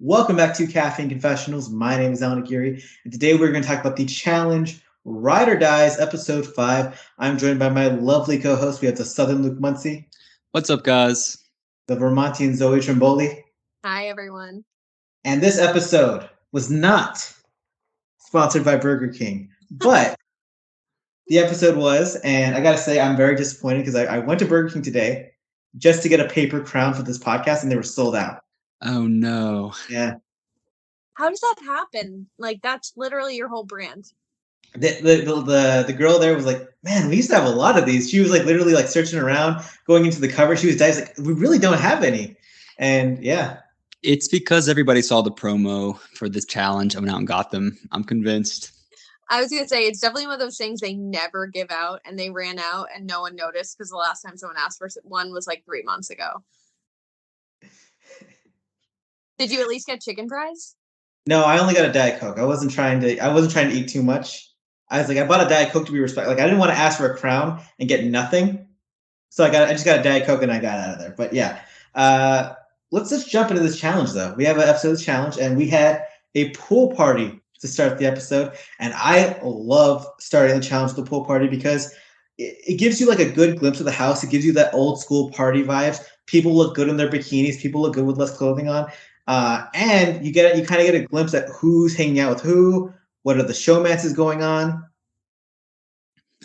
Welcome back to Caffeine Confessionals. My name is Allan, and today we're going to talk about the challenge Ride or Dies, episode 5. I'm joined by my lovely co-host. We have the Southern Luke Muncie, What's up, guys? the Vermontian Zoe Trimboli, Hi, everyone. and this episode was not sponsored by Burger King, but the episode was, and I got to say, I'm very disappointed because I went to Burger King today just to get a paper crown for this podcast, and they were sold out. Oh, no. Yeah. How does that happen? Like, that's literally your whole brand. The girl there was like, man, we used to have a lot of these. She was like literally like searching around, going into the cupboard. She was like, we really don't have any. And yeah. It's because everybody saw the promo for this challenge and went out and got them. I'm convinced. I was going to say, it's definitely one of those things they never give out, and they ran out and no one noticed because the last time someone asked for one was like 3 months ago. Did you at least get chicken fries? No, I only got a Diet Coke. I wasn't trying to eat too much. I was like, I bought a Diet Coke to be respected. Like, I didn't want to ask for a crown and get nothing. So I just got a Diet Coke and I got out of there. But yeah. Let's just jump into this challenge though. We have an episode challenge and we had a pool party to start the episode. And I love starting the challenge with the pool party because it gives you like a good glimpse of the house. It gives you that old school party vibes. People look good in their bikinis. People look good with less clothing on. And you kind of get a glimpse at who's hanging out with who, what are the showmances going on.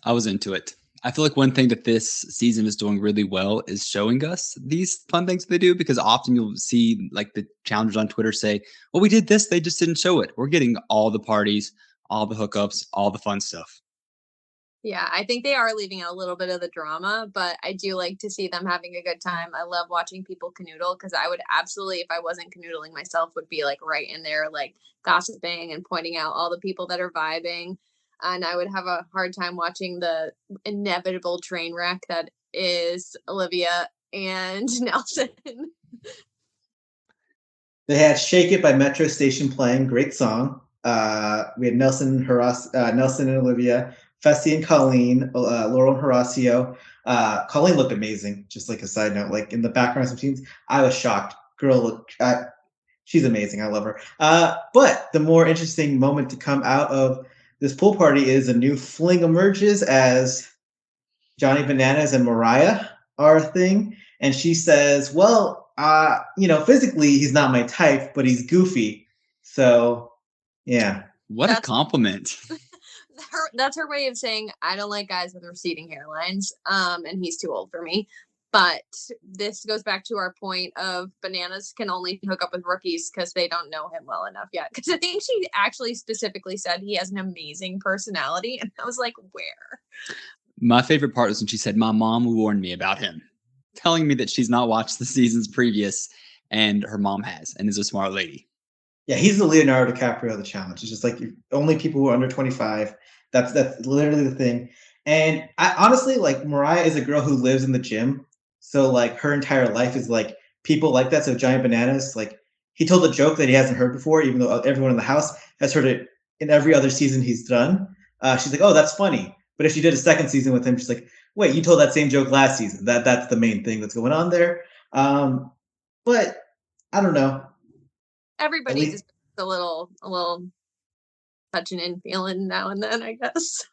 I was into it. I feel like one thing that this season is doing really well is showing us these fun things they do, because often you'll see like the challengers on Twitter say, well, we did this, they just didn't show it. We're getting all the parties, all the hookups, all the fun stuff. Yeah, I think they are leaving out a little bit of the drama, but I do like to see them having a good time. I love watching people canoodle because I would absolutely, if I wasn't canoodling myself, would be like right in there, like gossiping and pointing out all the people that are vibing. And I would have a hard time watching the inevitable train wreck that is Olivia and Nelson. They had "Shake It" by Metro Station playing, great song. We had Nelson and Olivia, Fessy and Colleen, Laurel and Horacio. Colleen looked amazing. Just like a side note, like in the background, some scenes, I was shocked. Girl, she's amazing. I love her. But the more interesting moment to come out of this pool party is a new fling emerges as Johnny Bananas and Mariah are a thing, and she says, "Well, physically he's not my type, but he's goofy." So, yeah. What a compliment. That's her way of saying, I don't like guys with receding hairlines, and he's too old for me. But this goes back to our point of Bananas can only hook up with rookies because they don't know him well enough yet. Because I think she actually specifically said he has an amazing personality. And I was like, where? My favorite part was when she said, my mom warned me about him, telling me that she's not watched the seasons previous, and her mom has, and is a smart lady. Yeah, he's the Leonardo DiCaprio of the challenge. It's just like only people who are under 25. That's literally the thing. And I honestly, like, Mariah is a girl who lives in the gym. So like her entire life is like people like that. So Giant Bananas, like he told a joke that he hasn't heard before, even though everyone in the house has heard it in every other season he's done. She's like, oh, that's funny. But if she did a second season with him, she's like, wait, you told that same joke last season. That's the main thing that's going on there. But I don't know. Everybody just a little touching and feeling now and then, I guess.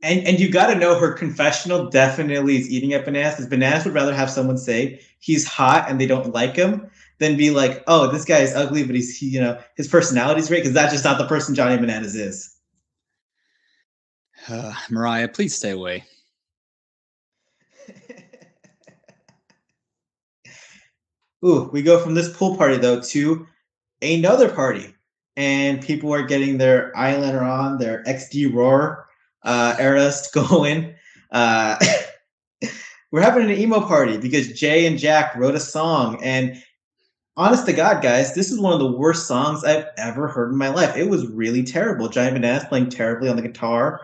And you got to know her confessional definitely is eating at Bananas, because Bananas would rather have someone say he's hot and they don't like him than be like, oh, this guy is ugly, but his personality's great, because that's just not the person Johnny Bananas is. Mariah, please stay away. Ooh, we go from this pool party though to another party, and people are getting their eyeliner on, their XD Roar eras going. We're having an emo party because Jay and Jack wrote a song, and honest to God, guys, this is one of the worst songs I've ever heard in my life. It was really terrible. Giant Bananas playing terribly on the guitar.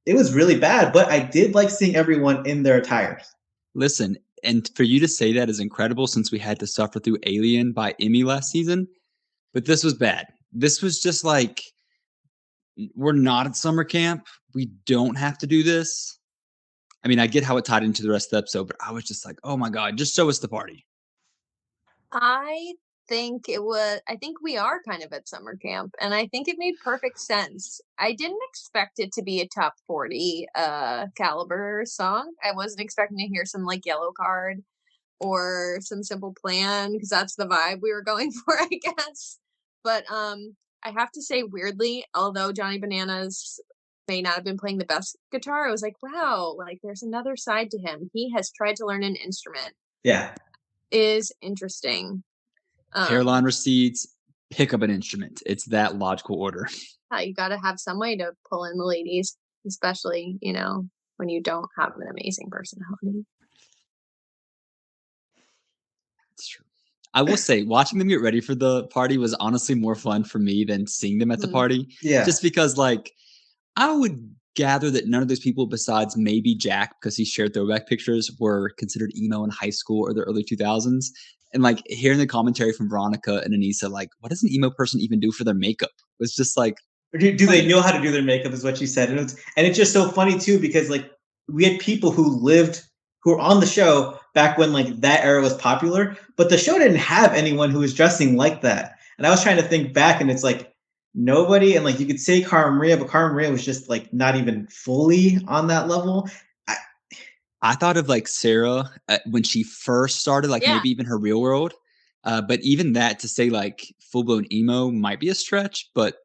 It was really bad, but I did like seeing everyone in their attires. Listen, and for you to say that is incredible, since we had to suffer through Alien by Emmy last season. But this was bad. This was just like, we're not at summer camp. We don't have to do this. I mean, I get how it tied into the rest of the episode, but I was just like, oh my God, just show us the party. I think we are kind of at summer camp, and I think it made perfect sense. I didn't expect it to be a top 40 caliber song. I wasn't expecting to hear some like Yellow Card or some Simple Plan, because that's the vibe we were going for, I guess. But I have to say, weirdly, although Johnny Bananas may not have been playing the best guitar, I was like, wow, like there's another side to him. He has tried to learn an instrument. Yeah. Is interesting. Hairline receipts, pick up an instrument. It's that logical order. You got to have some way to pull in the ladies, especially, when you don't have an amazing personality. That's true. I will say, watching them get ready for the party was honestly more fun for me than seeing them at the party. Yeah. Just because, like, I would gather that none of those people, besides maybe Jack, because he shared throwback pictures, were considered emo in high school or the early 2000s. And like hearing the commentary from Veronica and Anissa, like, what does an emo person even do for their makeup? It was just like, do they know how to do their makeup? Is what she said, and it's just so funny too, because like we had people who were on the show back when like that era was popular, but the show didn't have anyone who was dressing like that. And I was trying to think back, and it's like nobody. And like you could say Cara Maria, but Cara Maria was just like not even fully on that level. I thought of like Sarah when she first started, like maybe even her Real World. But even that, to say like full blown emo might be a stretch, but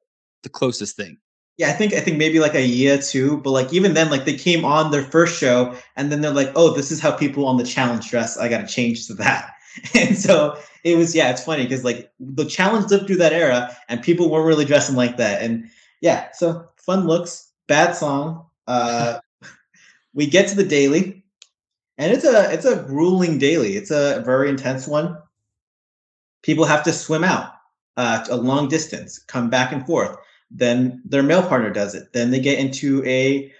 the closest thing. Yeah, I think maybe like a year too, but like even then, like they came on their first show, and then they're like, "Oh, this is how people on the challenge dress. I got to change to that." And so it was, it's funny because like the challenge lived through that era, and people weren't really dressing like that. And yeah, so fun looks, bad song. We get to the daily. And it's a grueling daily. It's a very intense one. People have to swim out a long distance, come back and forth. Then their male partner does it. Then they get into a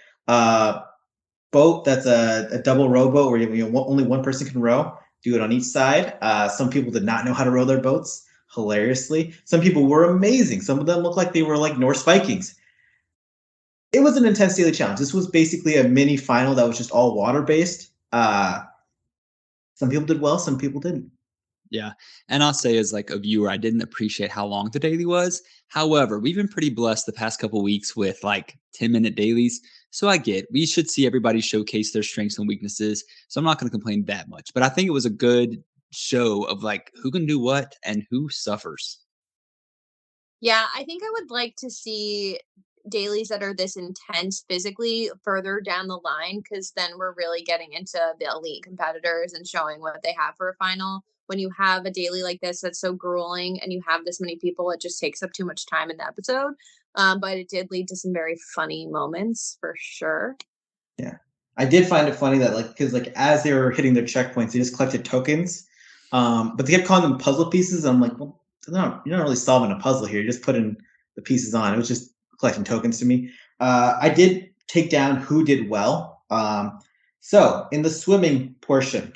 boat that's a double rowboat where only one person can row. Do it on each side. Some people did not know how to row their boats, hilariously. Some people were amazing. Some of them looked like they were like Norse Vikings. It was an intense daily challenge. This was basically a mini final that was just all water based. Some people did well, some people didn't. Yeah. And I'll say, as like a viewer, I didn't appreciate how long the daily was. However, we've been pretty blessed the past couple weeks with like 10-minute dailies. So I get we should see everybody showcase their strengths and weaknesses. So I'm not going to complain that much. But I think it was a good show of like who can do what and who suffers. Yeah, I think I would like to see dailies that are this intense physically further down the line, because then we're really getting into the elite competitors and showing what they have for a final. When you have a daily like this that's so grueling and you have this many people, it just takes up too much time in the episode. But it did lead to some very funny moments for sure. Yeah, I did find it funny that because as they were hitting their checkpoints, they just collected tokens, but they kept calling them puzzle pieces. I'm like, well, you're not really solving a puzzle here. You're just putting the pieces on. It was just collecting tokens to me. I did take down who did well. So in the swimming portion,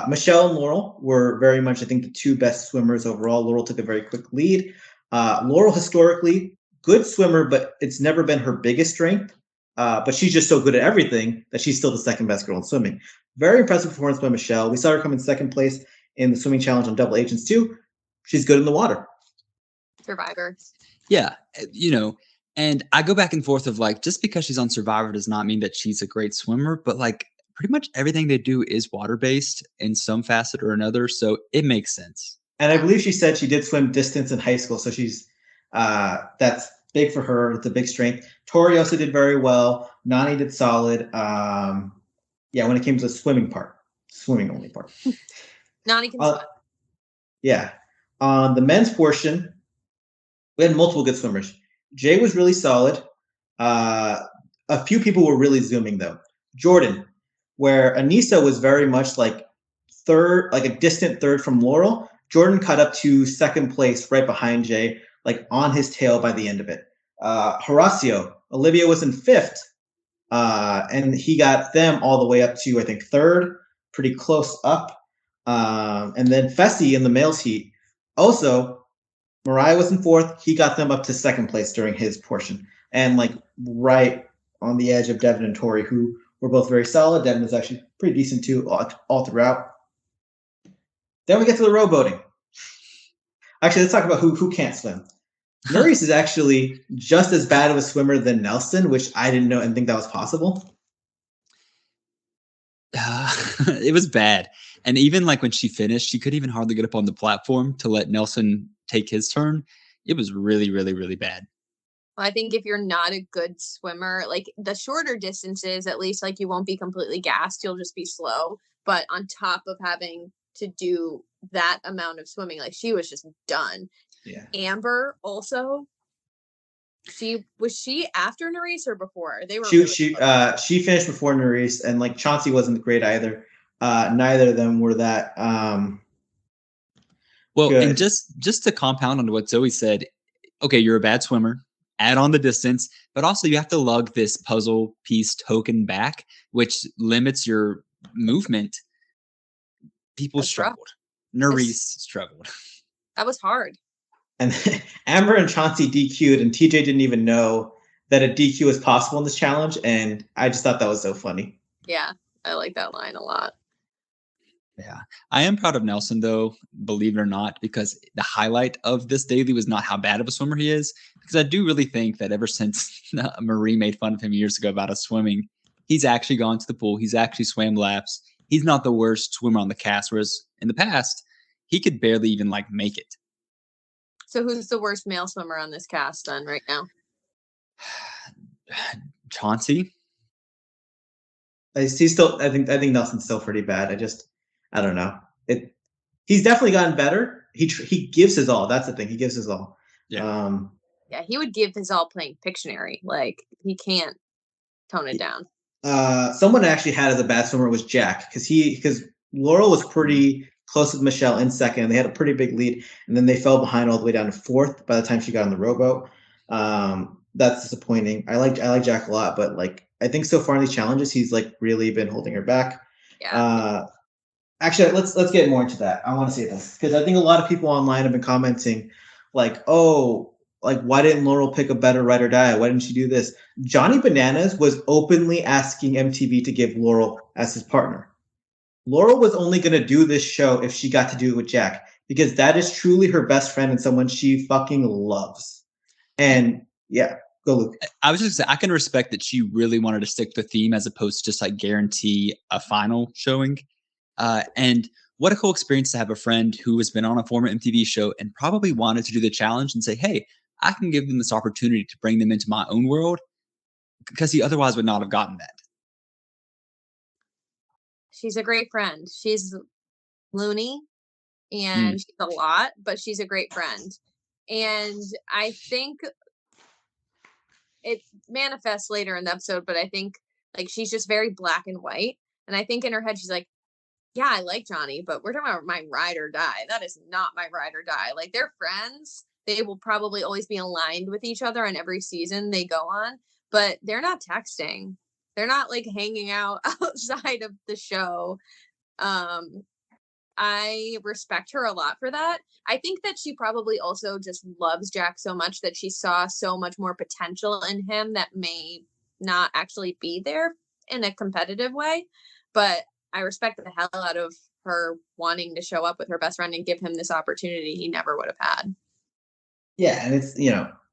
Michele and Laurel were very much, I think, the two best swimmers overall. Laurel took a very quick lead. Laurel, historically, good swimmer, but it's never been her biggest strength. But she's just so good at everything that she's still the second best girl in swimming. Very impressive performance by Michele. We saw her come in second place in the swimming challenge on Double Agents too. She's good in the water. Survivor. Yeah, and I go back and forth of like, just because she's on Survivor does not mean that she's a great swimmer, but like pretty much everything they do is water based in some facet or another, so it makes sense. And I believe she said she did swim distance in high school, so she's that's big for her. It's a big strength. Tori also did very well. Nani did solid. When it came to the swimming only part. Nani can swim. Yeah. On the men's portion, we had multiple good swimmers. Jay was really solid. A few people were really zooming though. Jordan, where Anissa was very much like third, like a distant third from Laurel, Jordan cut up to second place right behind Jay, like on his tail by the end of it. Horacio, Olivia was in fifth, and he got them all the way up to, I think, third, pretty close up. And then Fessy in the males heat. Also, Mariah was in fourth. He got them up to second place during his portion. And like right on the edge of Devin and Tori, who were both very solid. Devin was actually pretty decent too all throughout. Then we get to the rowboating. Actually, let's talk about who can't swim. Nerys is actually just as bad of a swimmer than Nelson, which I didn't know and think that was possible. It was bad. And even like when she finished, she couldn't even hardly get up on the platform to let Nelson take his turn. It was really, really, really bad. I think if you're not a good swimmer, like the shorter distances, at least like you won't be completely gassed. You'll just be slow. But on top of having to do that amount of swimming, like she was just done. Yeah. Amber also. Was she after Nerys or before? They were. She finished before Nerys, and like Chauncey wasn't great either. Neither of them were that. Well, good. And just to compound on what Zoe said, okay, you're a bad swimmer. Add on the distance, but also you have to lug this puzzle piece token back, which limits your movement. People struggled. Nerys struggled. That was hard. And Amber and Chauncey DQ'd, and TJ didn't even know that a DQ was possible in this challenge, and I just thought that was so funny. Yeah, I like that line a lot. Yeah, I am proud of Nelson, though, believe it or not, because the highlight of this daily was not how bad of a swimmer he is, because I do really think that ever since Marie made fun of him years ago about his swimming, he's actually gone to the pool. He's actually swam laps. He's not the worst swimmer on the cast, whereas in the past, he could barely even like make it. So who's the worst male swimmer on this cast then right now? Chauncey. He's still. I think Nelson's still pretty bad. I don't know. He's definitely gotten better. He gives his all. That's the thing. He gives his all. Yeah. Yeah, he would give his all playing Pictionary. Like he can't tone it down. Someone actually had as a bad swimmer was Jack because Laurel was pretty close with Michele in second, and they had a pretty big lead, and then they fell behind all the way down to fourth by the time she got on the rowboat. That's disappointing. I like Jack a lot, but like I think so far in these challenges, he's like really been holding her back. Yeah. Actually, let's get more into that. I want to say this because I think a lot of people online have been commenting, like, "Oh, like why didn't Laurel pick a better ride or die? Why didn't she do this?" Johnny Bananas was openly asking MTV to give Laurel as his partner. Laurel was only going to do this show if she got to do it with Jack because that is truly her best friend and someone she fucking loves. And yeah, go Luke. I was just gonna say I can respect that she really wanted to stick to the theme as opposed to just like guarantee a final showing. And what a cool experience to have a friend who has been on a former MTV show and probably wanted to do the challenge and say, hey, I can give them this opportunity to bring them into my own world because he otherwise would not have gotten that. She's a great friend. She's loony and she's a lot, but she's a great friend. And I think it manifests later in the episode, but I think like she's just very black and white. And I think in her head, she's like, yeah, I like Johnny, but we're talking about my ride or die. That is not my ride or die. Like they're friends. They will probably always be aligned with each other on every season they go on, but they're not texting. They're not like hanging out outside of the show. I respect her a lot for that. I think that she probably also just loves Jack so much that she saw so much more potential in him that may not actually be there in a competitive way. But I respect the hell out of her wanting to show up with her best friend and give him this opportunity he never would have had. Yeah, and it's,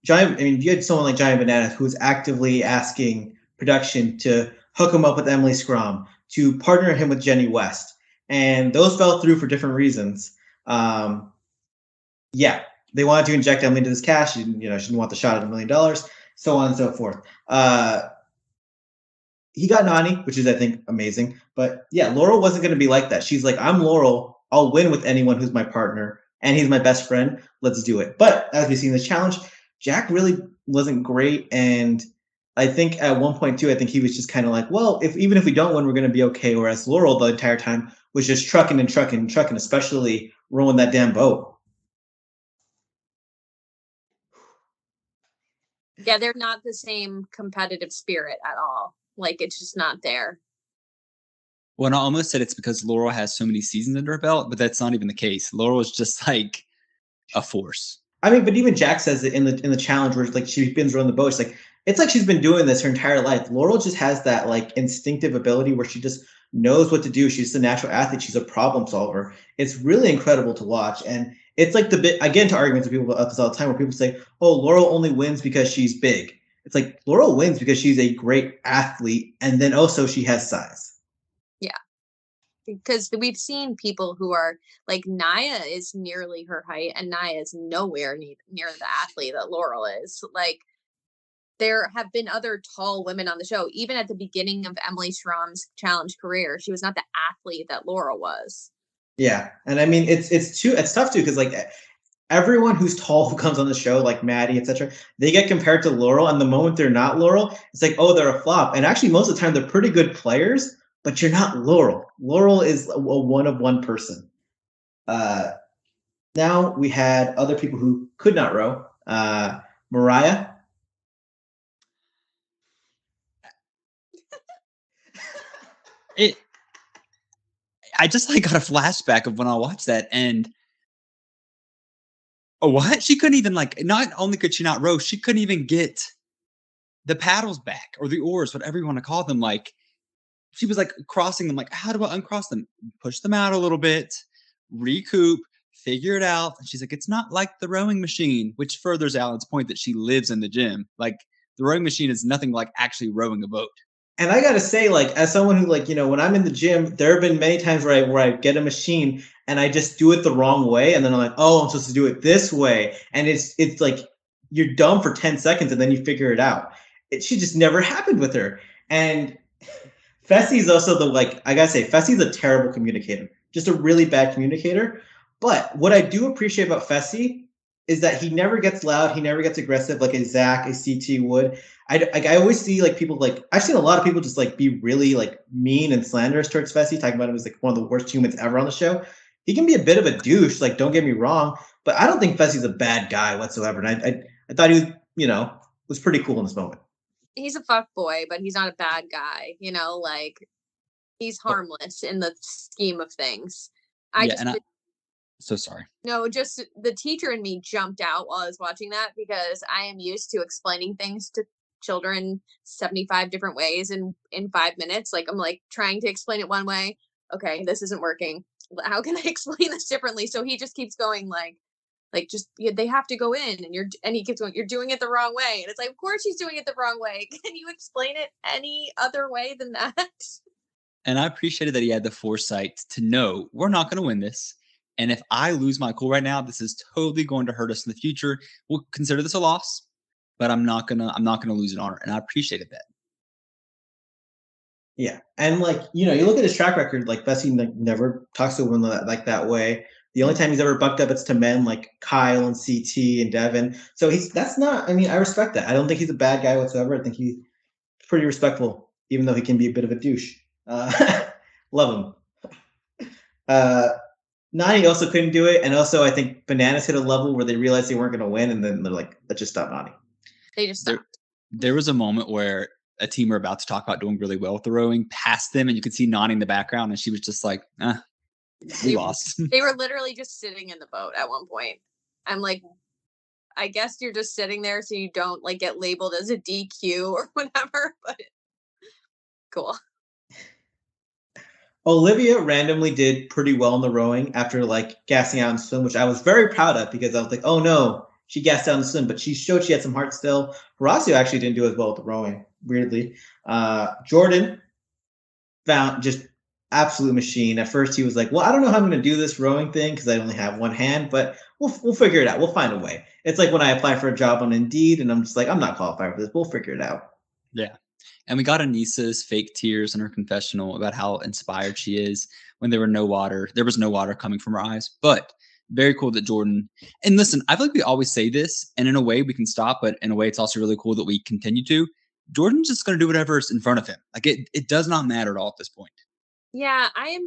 Johnny, I mean, you had someone like Johnny Bananas who's actively asking production to hook him up with Emily Scrum, to partner him with Jenny West. And those fell through for different reasons. Yeah, they wanted to inject Emily into this cash. She didn't want the shot at $1 million, so on and so forth. He got Nani, which is, I think, amazing. But yeah, Laurel wasn't going to be like that. She's like, I'm Laurel. I'll win with anyone who's my partner. And he's my best friend. Let's do it. But as we see in this challenge, Jack really wasn't great. And I think at one point, too, I think he was just kind of like, well, even if we don't win, we're going to be okay. Whereas Laurel the entire time was just trucking and trucking and trucking, especially rowing that damn boat. Yeah, they're not the same competitive spirit at all. Like, it's just not there. Well, I almost said it's because Laurel has so many seasons under her belt, but that's not even the case. Laurel is just like a force. I mean, but even Jack says it in the challenge where like she spins around the boat. It's like she's been doing this her entire life. Laurel just has that like instinctive ability where she just knows what to do. She's a natural athlete. She's a problem solver. It's really incredible to watch. And It's like the bit I get into arguments with people about this all the time where people say, "Oh, Laurel only wins because she's big." It's like Laurel wins because she's a great athlete, and then also she has size. Yeah. Because we've seen people who are like Naya is nearly her height, and Naya is nowhere near the athlete that Laurel is. Like, there have been other tall women on the show. Even at the beginning of Emily Schramm's challenge career, she was not the athlete that Laurel was. Yeah, and I mean it's tough too because like everyone who's tall who comes on the show, like Maddie, etc., they get compared to Laurel, and the moment they're not Laurel, it's like, oh, they're a flop. And actually, most of the time, they're pretty good players, but you're not Laurel. Laurel is a one of one person. Uh, Now we had other people who could not row. Mariah. I just like got a flashback of when I watched that, and what? She couldn't even like. Not only could she not row, she couldn't even get the paddles back or the oars, whatever you want to call them. Like, she was like crossing them. Like, how do I uncross them? Push them out a little bit, recoup, figure it out. And she's like, it's not like the rowing machine, which furthers Alan's point that she lives in the gym. Like, the rowing machine is nothing like actually rowing a boat. And I gotta say, like, as someone who, like, when I'm in the gym, there have been many times where I get a machine and I just do it the wrong way, and then I'm like, oh, I'm supposed to do it this way, and it's like you're dumb for 10 seconds and then you figure it out. She just never happened with her. And Fessy's also I gotta say, Fessy's a terrible communicator, just a really bad communicator. But what I do appreciate about Fessy is that he never gets loud, he never gets aggressive like a Zach, a CT would. I always see like people I've seen a lot of people just like be really like mean and slanderous towards Fessy, talking about him as like one of the worst humans ever on the show. He can be a bit of a douche, like don't get me wrong, but I don't think Fessy's a bad guy whatsoever. And I thought he was, was pretty cool in this moment. He's a fuck boy, but he's not a bad guy. Like, he's harmless in the scheme of things. So sorry. No, just the teacher in me jumped out while I was watching that, because I am used to explaining things to children 75 different ways in 5 minutes. Like, I'm like trying to explain it one way. Okay, this isn't working. How can I explain this differently? So he just keeps going just they have to go in, and he keeps going, you're doing it the wrong way. And it's like, of course he's doing it the wrong way. Can you explain it any other way than that? And I appreciated that he had the foresight to know we're not going to win this. And if I lose my cool right now, this is totally going to hurt us in the future. We'll consider this a loss, but I'm not gonna lose an honor. And I appreciated that. Yeah. And you look at his track record, like Fessy never talks to a woman like that way. The only time he's ever bucked up, it's to men like Kyle and CT and Devin. So I respect that. I don't think he's a bad guy whatsoever. I think he's pretty respectful, even though he can be a bit of a douche. Love him. Nani also couldn't do it. And also, I think Bananas hit a level where they realized they weren't going to win. And then they're like, let's just stop Nani. They just stopped. There was a moment where a team were about to talk about doing really well with the rowing past them, and you could see Nani in the background, and she was just like, we lost. They were literally just sitting in the boat at one point. I'm like, I guess you're just sitting there so you don't get labeled as a DQ or whatever, but cool. Olivia randomly did pretty well in the rowing after gassing out in swim, which I was very proud of, because I was like, oh no, she gassed out in swim, but she showed she had some heart still. Horacio actually didn't do as well with the rowing, weirdly. Jordan found just absolute machine. At first he was like, well, I don't know how I'm going to do this rowing thing because I only have one hand, but we'll figure it out. We'll find a way. It's like when I apply for a job on Indeed and I'm just like, I'm not qualified for this. We'll figure it out. Yeah. And we got Anissa's fake tears in her confessional about how inspired she is when there was no water coming from her eyes. But very cool that Jordan, and listen, I feel like we always say this, and in a way we can stop, but in a way it's also really cool that we continue to. Jordan's just going to do whatever's in front of him. Like, it does not matter at all at this point. Yeah, I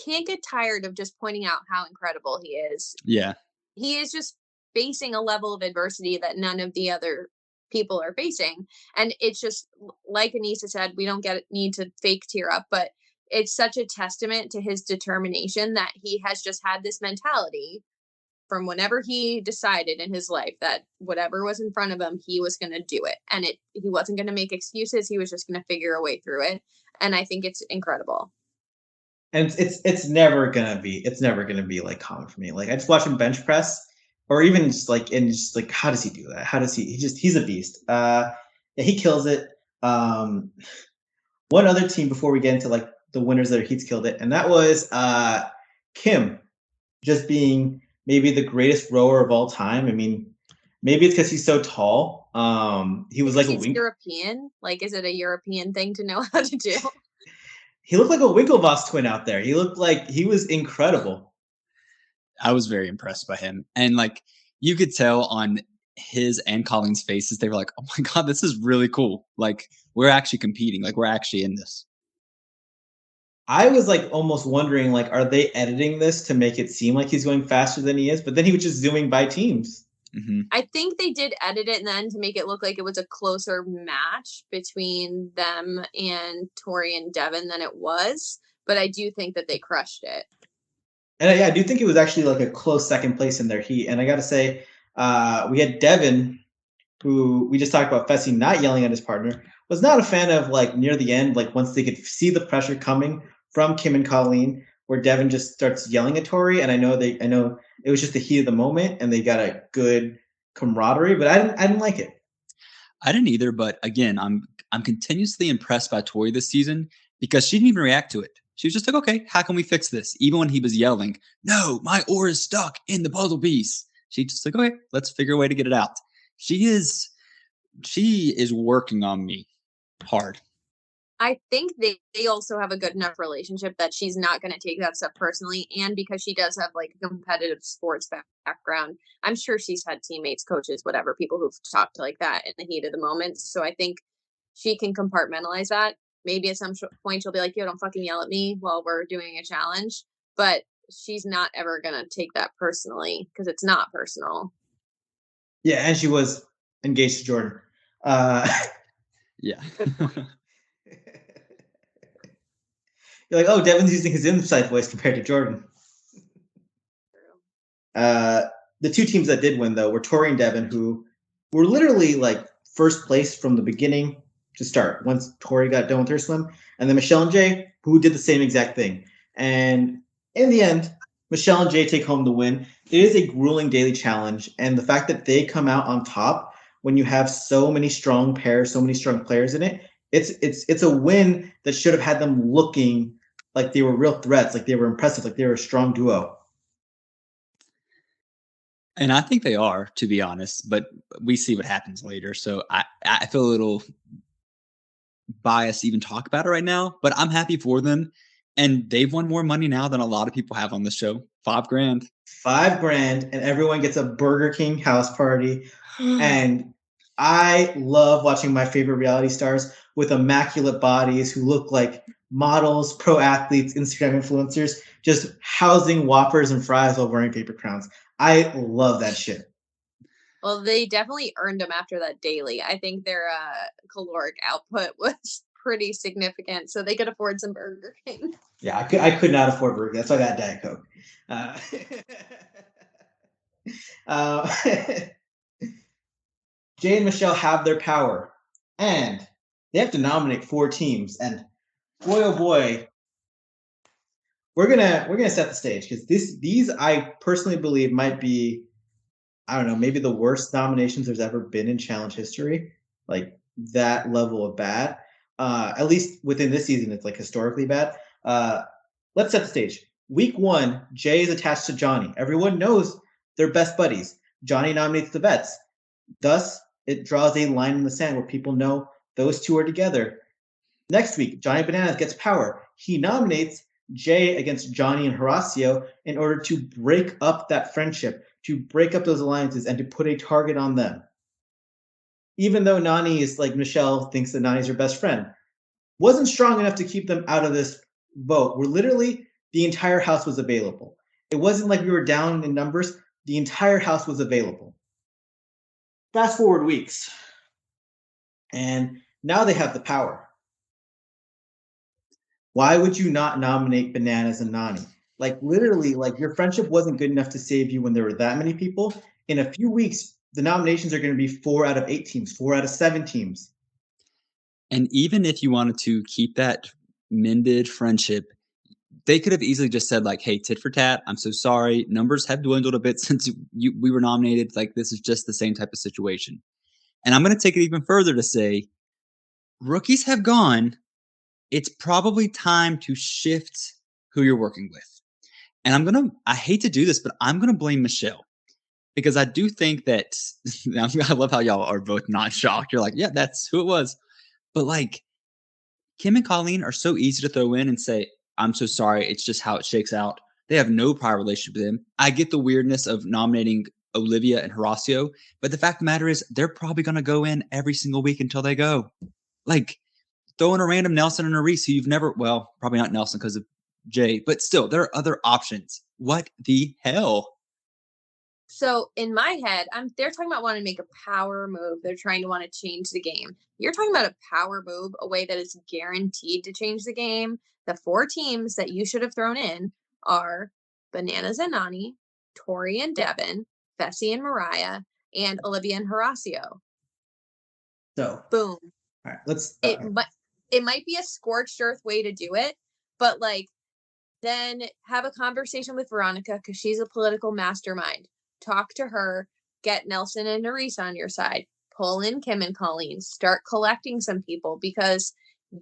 can't get tired of just pointing out how incredible he is. Yeah. He is just facing a level of adversity that none of the other people are facing. And it's just like Anissa said, we don't need to fake tear up, but it's such a testament to his determination that he has just had this mentality from whenever he decided in his life that whatever was in front of him, he was going to do it. And he wasn't going to make excuses. He was just going to figure a way through it. And I think it's incredible. And it's never gonna be like common for me. Like I just watch him bench press, or even just like how does he do that? How does he's a beast. Yeah, he kills it. One other team before we get into like the winners that he's killed it, and that was Kim, just being maybe the greatest rower of all time. I mean, maybe it's because he's so tall. He was like a He's European. Like, is it a European thing to know how to do? He looked like a Winklevoss twin out there. He looked like he was incredible. I was very impressed by him. And like you could tell on his and Colleen's faces, they were like, oh my God, this is really cool. Like we're actually competing. Like we're actually in this. I was like almost wondering, like, are they editing this to make it seem like he's going faster than he is? But then he was just zooming by teams. Mm-hmm. I think they did edit it then to make it look like it was a closer match between them and Tori and Devin than it was. But I do think that they crushed it. And yeah, I do think it was actually like a close second place in their heat. And I got to say, we had Devin, who we just talked about Fessy not yelling at his partner, was not a fan of like near the end, like once they could see the pressure coming from Kim and Colleen, where Devin just starts yelling at Tori. And I know it was just the heat of the moment and they got a good camaraderie, but I didn't like it. I didn't either, but again, I'm continuously impressed by Tori this season because she didn't even react to it. She was just like, okay, how can we fix this? Even when he was yelling, no, my oar is stuck in the puzzle piece. She's just like, okay, let's figure a way to get it out. She is working on me hard. I think they also have a good enough relationship that she's not going to take that stuff personally. And because she does have like a competitive sports background, I'm sure she's had teammates, coaches, whatever, people who've talked like that in the heat of the moment. So I think she can compartmentalize that. Maybe at some point she'll be like, yo, don't fucking yell at me while we're doing a challenge. But she's not ever going to take that personally because it's not personal. Yeah, and she was engaged to Jordan. Yeah. You're like, oh, Devin's using his inside voice compared to Jordan. The two teams that did win, though, were Tori and Devin, who were literally like first place from the beginning to start once Tori got done with her swim. And then Michele and Jay, who did the same exact thing. And in the end, Michele and Jay take home the win. It is a grueling daily challenge. And the fact that they come out on top when you have so many strong pairs, so many strong players in it, it's a win that should have had them looking like they were real threats, like they were impressive, like they were a strong duo. And I think they are, to be honest, but we see what happens later. So I feel a little biased even talk about it right now, but I'm happy for them. And they've won more money now than a lot of people have on the show. $5,000. $5,000, and everyone gets a Burger King house party. And I love watching my favorite reality stars with immaculate bodies who look like models, pro athletes, Instagram influencers, just housing Whoppers and fries while wearing paper crowns. I love that shit. Well, they definitely earned them after that daily. I think their caloric output was pretty significant, so they could afford some Burger King. Yeah, I could not afford Burger King. That's why I got Diet Coke. Jay and Michele have their power, and they have to nominate 4 teams. And boy, oh boy, we're gonna set the stage because these I personally believe might be, I don't know, maybe the worst nominations there's ever been in challenge history. Like that level of bad. At least within this season, it's like historically bad. Let's set the stage. Week 1, Jay is attached to Johnny. Everyone knows they're best buddies. Johnny nominates the vets. Thus, it draws a line in the sand where people know those two are together. Next week, Johnny Bananas gets power. He nominates Jay against Johnny and Horacio in order to break up that friendship, to break up those alliances, and to put a target on them. Even though Nany is like, Michele thinks that Nany's her best friend, wasn't strong enough to keep them out of this vote, where literally the entire house was available. It wasn't like we were down in numbers. The entire house was available. Fast forward weeks, and now they have the power. Why would you not nominate Bananas and Nany? Like literally, like your friendship wasn't good enough to save you when there were that many people. In a few weeks, the nominations are going to be 4 out of 8 teams, 4 out of 7 teams. And even if you wanted to keep that mended friendship, they could have easily just said like, "Hey, tit for tat. I'm so sorry. Numbers have dwindled a bit since we were nominated. Like, this is just the same type of situation." And I'm going to take it even further to say, rookies have gone. It's probably time to shift who you're working with. And I hate to do this, but I'm going to blame Michele because I do think that I love how y'all are both not shocked. You're like, yeah, that's who it was. But like, Kim and Colleen are so easy to throw in and say, I'm so sorry. It's just how it shakes out. They have no prior relationship with him. I get the weirdness of nominating Olivia and Horacio, but the fact of the matter is they're probably going to go in every single week until they go. Like, throw in a random Nelson and a Reese who you've never, well, probably not Nelson because of Jay, but still, there are other options. What the hell? So in my head, they're talking about wanting to make a power move. They're trying to want to change the game. You're talking about a power move, a way that is guaranteed to change the game. The 4 teams that you should have thrown in are Bananas and Nani, Tori and Devin, Fessy and Mariah, and Olivia and Horacio. So boom. All right, let's. It might be a scorched earth way to do it, but like, then have a conversation with Veronica because she's a political mastermind. Talk to her. Get Nelson and Nerissa on your side. Pull in Kim and Colleen. Start collecting some people because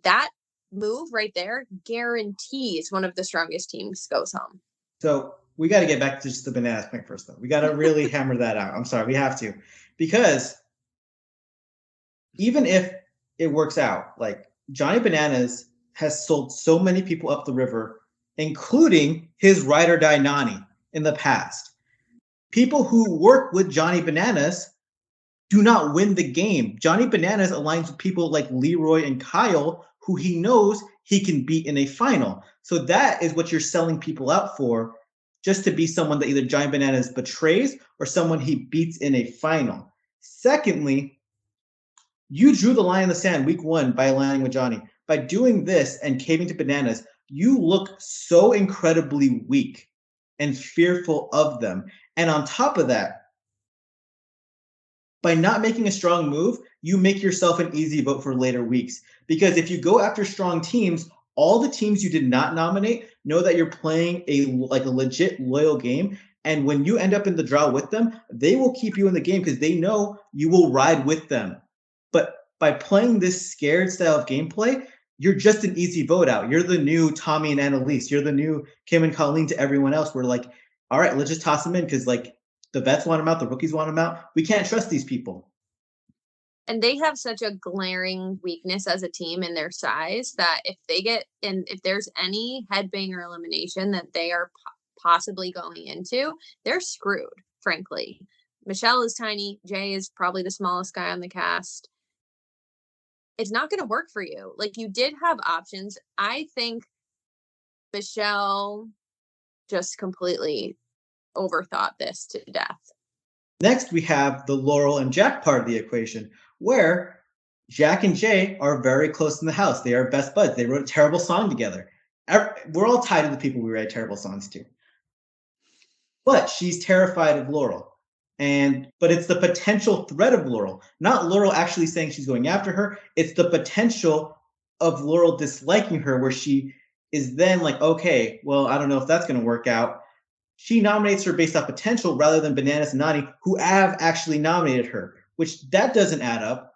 that move right there guarantees one of the strongest teams goes home. So we got to get back to just the bananas point first, though. We got to really hammer that out. I'm sorry, we have to, because even if it works out, like Johnny Bananas has sold so many people up the river, including his ride or die Nani in the past. People who work with Johnny Bananas do not win the game. Johnny Bananas aligns with people like Leroy and Kyle, who he knows he can beat in a final. So that is what you're selling people out for, just to be someone that either Johnny Bananas betrays or someone he beats in a final. Secondly, you drew the line in the sand week 1 by aligning with Johnny. By doing this and caving to Bananas, you look so incredibly weak and fearful of them. And on top of that, by not making a strong move, you make yourself an easy vote for later weeks. Because if you go after strong teams, all the teams you did not nominate know that you're playing a legit loyal game. And when you end up in the draw with them, they will keep you in the game because they know you will ride with them. But by playing this scared style of gameplay, you're just an easy vote out. You're the new Tommy and Annalise. You're the new Kim and Colleen to everyone else. We're like, all right, let's just toss them in because like the vets want them out, the rookies want them out. We can't trust these people. And they have such a glaring weakness as a team in their size that if there's any headbanger elimination that they are possibly going into, they're screwed, frankly. Michele is tiny. Jay is probably the smallest guy on the cast. It's not going to work for you. Like, you did have options. I think Michele just completely overthought this to death. Next, we have the Laurel and Jack part of the equation, where Jack and Jay are very close in the house. They are best buds. They wrote a terrible song together. We're all tied to the people we write terrible songs to. But she's terrified of Laurel. But it's the potential threat of Laurel, not Laurel actually saying she's going after her. It's the potential of Laurel disliking her, where she is then like, okay, well, I don't know if that's going to work out. She nominates her based off potential rather than Bananas and Nani, who have actually nominated her, which that doesn't add up.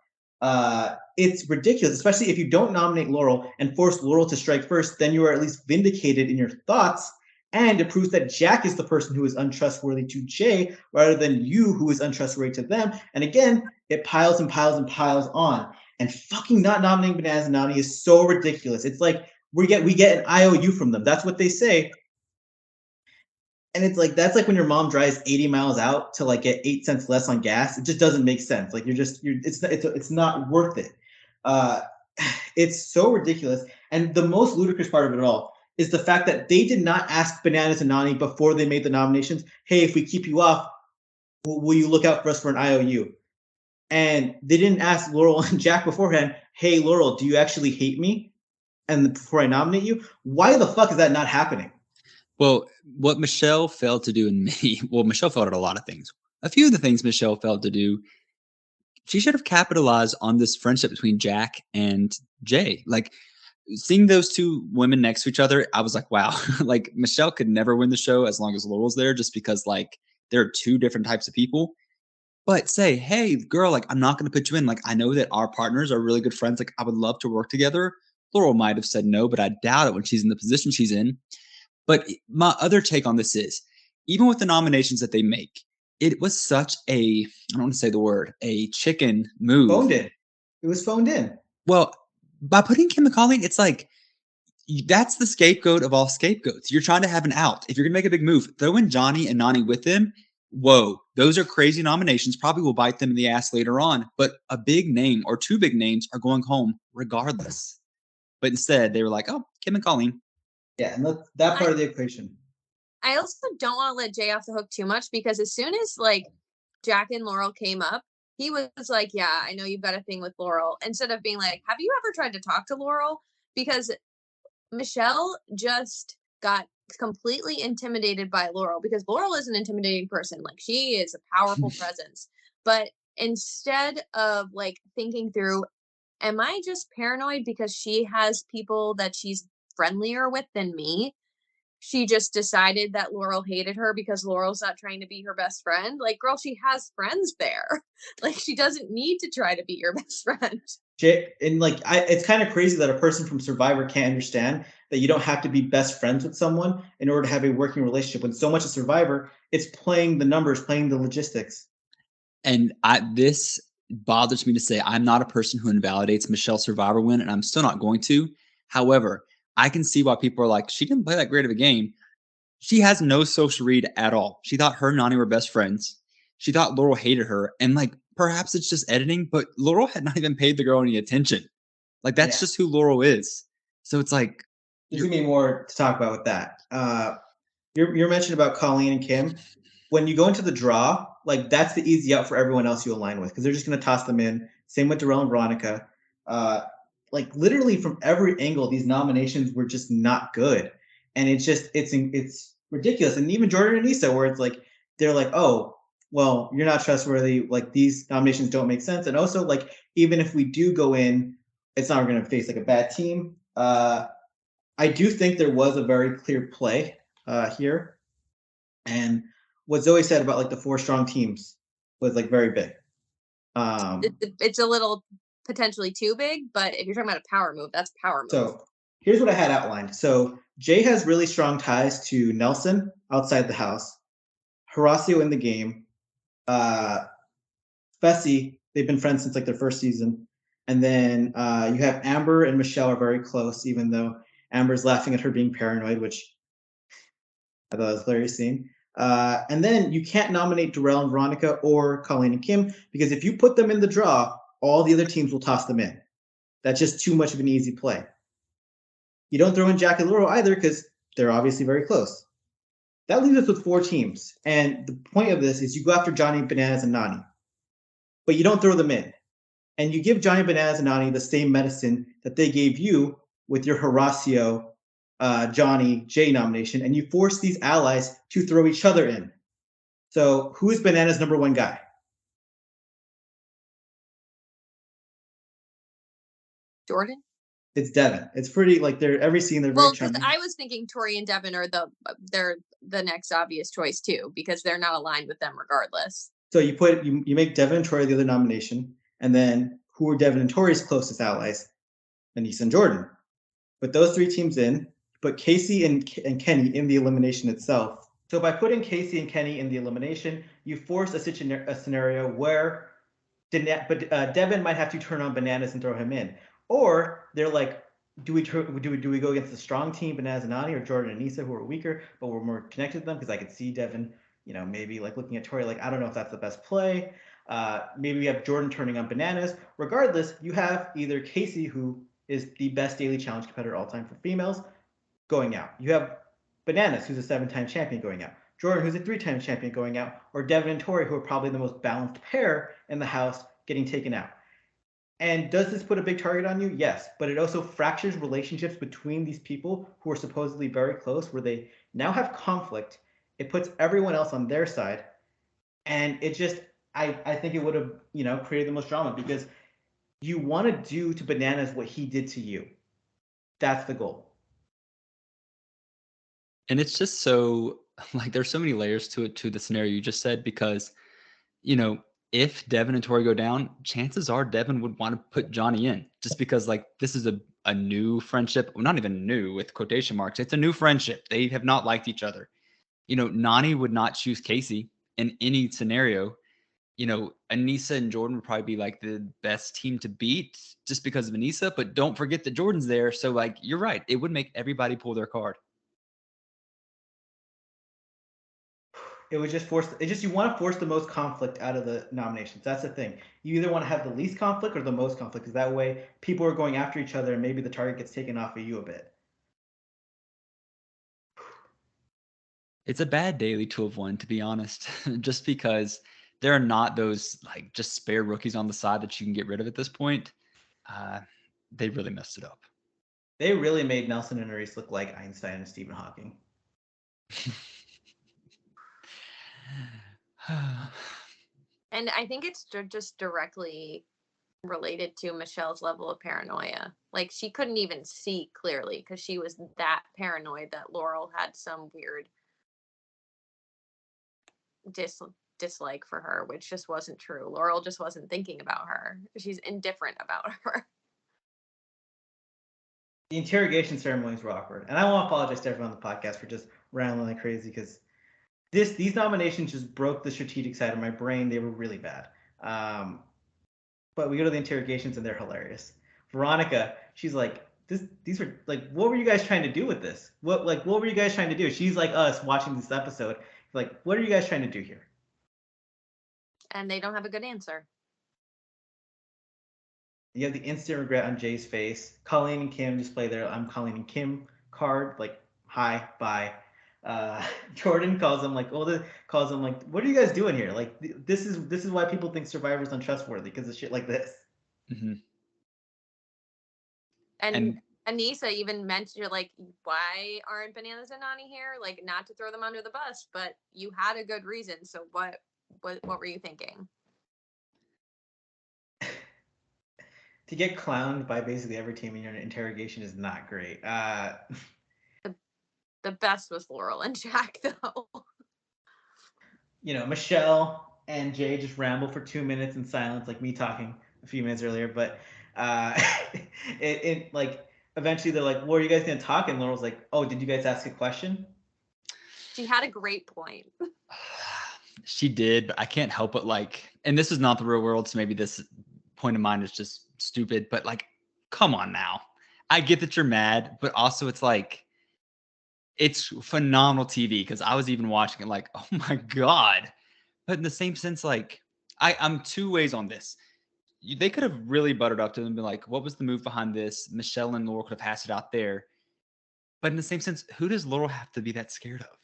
It's ridiculous, especially if you don't nominate Laurel and force Laurel to strike first, then you are at least vindicated in your thoughts. And it proves that Jack is the person who is untrustworthy to Jay rather than you who is untrustworthy to them. And again, it piles and piles and piles on. And fucking not nominating Bananas and Nani is so ridiculous. It's like we get an IOU from them. That's what they say. And it's like, that's like when your mom drives 80 miles out to like get 8 cents less on gas. It just doesn't make sense. Like it's not worth it. It's so ridiculous. And the most ludicrous part of it all is the fact that they did not ask Bananas and Nani before they made the nominations, hey, if we keep you off, will you look out for us for an IOU? And they didn't ask Laurel and Jack beforehand, hey, Laurel, do you actually hate me? And before I nominate you, why the fuck is that not happening? Well, what Michele failed to do Michele failed at a lot of things. A few of the things Michele failed to do, she should have capitalized on this friendship between Jack and Jay. Like, seeing those two women next to each other, I was like, wow, like Michele could never win the show as long as Laurel's there, just because like there are two different types of people. But say, hey, girl, like I'm not going to put you in. Like I know that our partners are really good friends. Like I would love to work together. Laurel might have said no, but I doubt it when she's in the position she's in. But my other take on this is, even with the nominations that they make, it was such a, I don't want to say the word, a chicken move. Phoned in. It was phoned in. Well, by putting Kim and Colleen, it's like, that's the scapegoat of all scapegoats. You're trying to have an out. If you're going to make a big move, throw in Johnny and Nany with them. Whoa, those are crazy nominations. Probably will bite them in the ass later on. But a big name or two big names are going home regardless. But instead, they were like, oh, Kim and Colleen. Yeah, and that part of the equation. I also don't want to let Jay off the hook too much, because as soon as like Jack and Laurel came up, he was like, yeah, I know you've got a thing with Laurel. Instead of being like, have you ever tried to talk to Laurel? Because Michele just got completely intimidated by Laurel, because Laurel is an intimidating person. Like she is a powerful presence. But instead of like thinking through, am I just paranoid because she has people that she's friendlier with than me? She just decided that Laurel hated her because Laurel's not trying to be her best friend. Like, girl, she has friends there. Like, she doesn't need to try to be your best friend. And like, it's kind of crazy that a person from Survivor can't understand that you don't have to be best friends with someone in order to have a working relationship. When so much of Survivor, it's playing the numbers, playing the logistics. And this bothers me to say, I'm not a person who invalidates Michelle's Survivor win, and I'm still not going to. However, I can see why people are like, she didn't play that great of a game. She has no social read at all. She thought her and Nany were best friends. She thought Laurel hated her. And like, perhaps it's just editing, but Laurel had not even paid the girl any attention. Like, that's just who Laurel is. So it's like, there's gonna be more to talk about with that. You're mentioning about Colleen and Kim. When you go into the draw, like that's the easy out for everyone else you align with, because they're just gonna toss them in. Same with Darrell and Veronica. Like literally from every angle, these nominations were just not good, and it's ridiculous. And even Jordan and Issa, where it's like they're like, oh, well, you're not trustworthy. Like these nominations don't make sense. And also, like even if we do go in, it's not going to face like a bad team. I do think there was a very clear play here, and what Zoe said about like the 4 strong teams was like very big. It's a little potentially too big, but if you're talking about a power move, that's a power move. So here's what I had outlined. So Jay has really strong ties to Nelson outside the house, Horacio in the game, Fessy, they've been friends since like their first season. And then you have Amber and Michele are very close, even though Amber's laughing at her being paranoid, which I thought was hilarious scene. And then you can't nominate Darrell and Veronica or Colleen and Kim, because if you put them in the draw, all the other teams will toss them in. That's just too much of an easy play. You don't throw in Jack and Laurel either, because they're obviously very close. That leaves us with 4 teams. And the point of this is you go after Johnny, Bananas, and Nany. But you don't throw them in. And you give Johnny, Bananas, and Nany the same medicine that they gave you with your Horacio, Johnny, Jay nomination, and you force these allies to throw each other in. So who is Bananas' number 1 guy? Jordan? It's Devin. It's pretty like they're every scene they're very charming. I was thinking Tori and Devin are they're the next obvious choice too, because they're not aligned with them regardless. So you make Devin and Tori the other nomination, and then who are Devin and Tori's closest allies? Anissa and Jordan. Put those 3 teams in. Put Casey and Kenny in the elimination itself. So by putting Casey and Kenny in the elimination, you force a scenario where Devin might have to turn on Bananas and throw him in. Or they're like, do we go against the strong team, Bananas and Nany, or Jordan and Issa, who are weaker, but we're more connected to them? Because I could see Devin, maybe like looking at Tori, like, I don't know if that's the best play. Maybe we have Jordan turning on Bananas. Regardless, you have either Casey, who is the best daily challenge competitor all time for females, going out. You have Bananas, who's a 7-time champion, going out. Jordan, who's a 3-time champion, going out. Or Devin and Tori, who are probably the most balanced pair in the house, getting taken out. And does this put a big target on you? Yes, but it also fractures relationships between these people who are supposedly very close, where they now have conflict. It puts everyone else on their side, and it just, I think it would have, created the most drama, because you want to do to Bananas what he did to you. That's the goal. And it's just so like there's so many layers to it, to the scenario you just said, because if Devin and Tori go down, chances are Devin would want to put Johnny in, just because like this is a new friendship. Well, not even new with quotation marks. It's a new friendship. They have not liked each other. Nani would not choose Casey in any scenario. Anissa and Jordan would probably be like the best team to beat just because of Anissa, but don't forget that Jordan's there. So like you're right. It would make everybody pull their card. It would just you want to force the most conflict out of the nominations. That's the thing. You either want to have the least conflict or the most conflict, because that way people are going after each other and maybe the target gets taken off of you a bit. It's a bad daily to have won, to be honest, just because there are not those like just spare rookies on the side that you can get rid of at this point. They really messed it up. They really made Nelson and Reese look like Einstein and Stephen Hawking. And I think it's just directly related to Michelle's level of paranoia. Like she couldn't even see clearly because she was that paranoid that Laurel had some weird dislike for her, which just wasn't true. Laurel just wasn't thinking about her. She's indifferent about her. The interrogation ceremonies were awkward, and I want to apologize to everyone on the podcast for just rambling like crazy, because these nominations just broke the strategic side of my brain. They were really bad. But we go to the interrogations and they're hilarious. Veronica, she's like, these were like, what were you guys trying to do with this? What were you guys trying to do? She's like us watching this episode. Like, what are you guys trying to do here? And they don't have a good answer. You have the instant regret on Jay's face. Colleen and Kim just play their I'm Colleen and Kim card, like, hi, bye. Jordan calls them like, calls them like, what are you guys doing here? Like, this is why people think Survivor's untrustworthy, because of shit like this. Mm-hmm. And Anissa even mentioned, like, why aren't Bananas and Nani here? Like, not to throw them under the bus, but you had a good reason. So what were you thinking? To get clowned by basically every team in your interrogation is not great. The best was Laurel and Jack, though. Michele and Jay just ramble for 2 minutes in silence, like me talking a few minutes earlier. But it like eventually they're like, "What are you guys gonna talk?" And Laurel's like, "Oh, did you guys ask a question?" She had a great point. She did, but I can't help but like, and this is not the real world, so maybe this point of mine is just stupid, but like, come on now. I get that you're mad, but also it's like, it's phenomenal TV, because I was even watching it like, oh my God. But in the same sense, like, I'm two ways on this. They could have really buttered up to them and been like, what was the move behind this? Michele and Laurel could have hashed it out there. But in the same sense, who does Laurel have to be that scared of?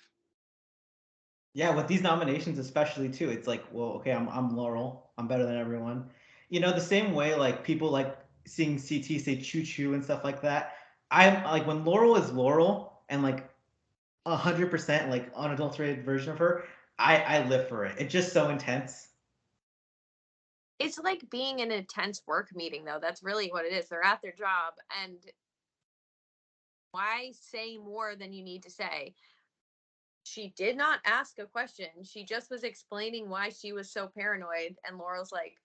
Yeah, with these nominations especially too, it's like, well, okay, I'm Laurel. I'm better than everyone. The same way like people like seeing CT say choo choo and stuff like that. I like when Laurel is Laurel and like 100% like unadulterated version of her. I live for it. It's just so intense. It's like being in an intense work meeting, though. That's really what it is. They're at their job, and why say more than you need to say? She did not ask a question. She just was explaining why she was so paranoid, and Laurel's like,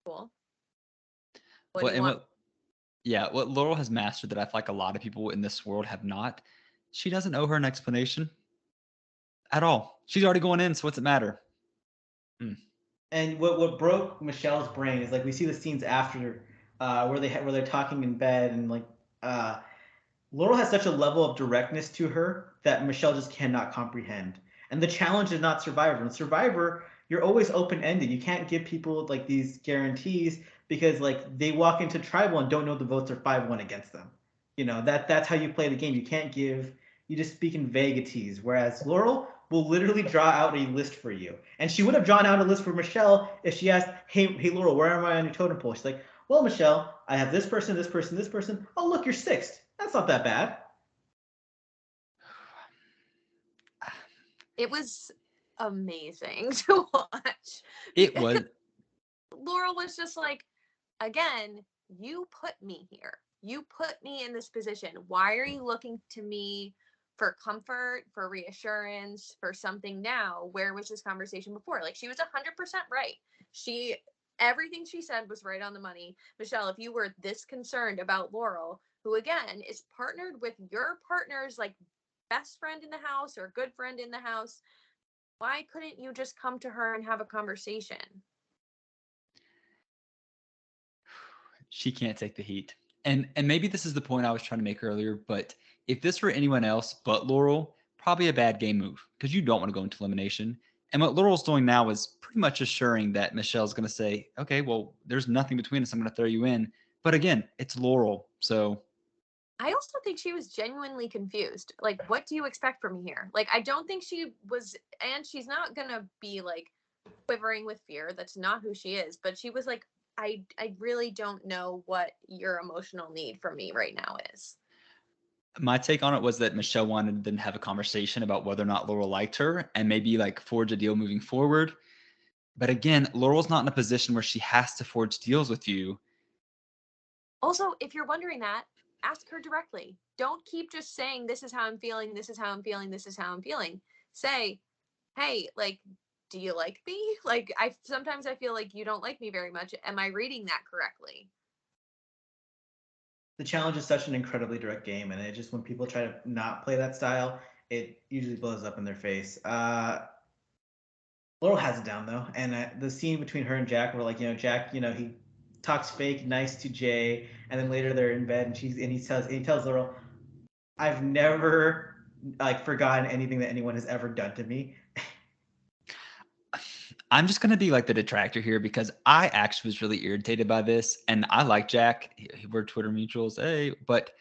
cool. What do you want? What Laurel has mastered that I feel like a lot of people in this world have not, she doesn't owe her an explanation at all. She's already going in, so what's it matter? And what broke Michelle's brain is like we see the scenes after where they're talking in bed, and like Laurel has such a level of directness to her that Michele just cannot comprehend. And the challenge is not Survivor. In Survivor, you're always open ended. You can't give people like these guarantees, because like they walk into tribal and don't know the votes are 5-1 against them. That's how you play the game. You just speak in vaguities. Whereas Laurel will literally draw out a list for you. And she would have drawn out a list for Michele if she asked, hey Laurel, where am I on your totem pole? She's like, well, Michele, I have this person, this person, this person. Oh, look, you're sixth. That's not that bad. It was amazing to watch. It was. Laurel was just like, again, you put me here. you put me in this position. Why are you looking to me for comfort, for reassurance, for something now? Where was this conversation before? Like, she was 100% right. She, everything she said was right on the money. Michele, if you were this concerned about Laurel, who again is partnered with your partner's like best friend in the house or good friend in the house, why couldn't you just come to her and have a conversation? She can't take the heat. And maybe this is the point I was trying to make earlier, but if this were anyone else but Laurel, probably a bad game move because you don't want to go into elimination. And what Laurel's doing now is pretty much assuring that Michele's going to say, okay, well, there's nothing between us. I'm going to throw you in. But again, it's Laurel. So I also think she was genuinely confused. Like, what do you expect from me here? Like, I don't think she was, and she's not gonna be like quivering with fear. That's not who she is. But she was like, I really don't know what your emotional need from me right now is. my take on it was that Michele wanted them to have a conversation about whether or not Laurel liked her and maybe like forge a deal moving forward. But again, Laurel's not in a position where she has to forge deals with you. Also, if you're wondering that, ask her directly. Don't keep just saying, this is how I'm feeling, this is how I'm feeling, this is how I'm feeling. Say, hey, like, do you like me? Like, I sometimes I feel like you don't like me very much. Am I reading that correctly? The challenge is such an incredibly direct game, and it just when people try to not play that style, it usually blows up in their face. Laurel has it down though, and the scene between her and Jack, where like Jack, he talks fake nice to Jay, and then later they're in bed, and he tells Laurel, "I've never like forgotten anything that anyone has ever done to me." I'm just going to be like the detractor here because I actually was really irritated by this. And I like Jack. We're Twitter mutuals. Hey, but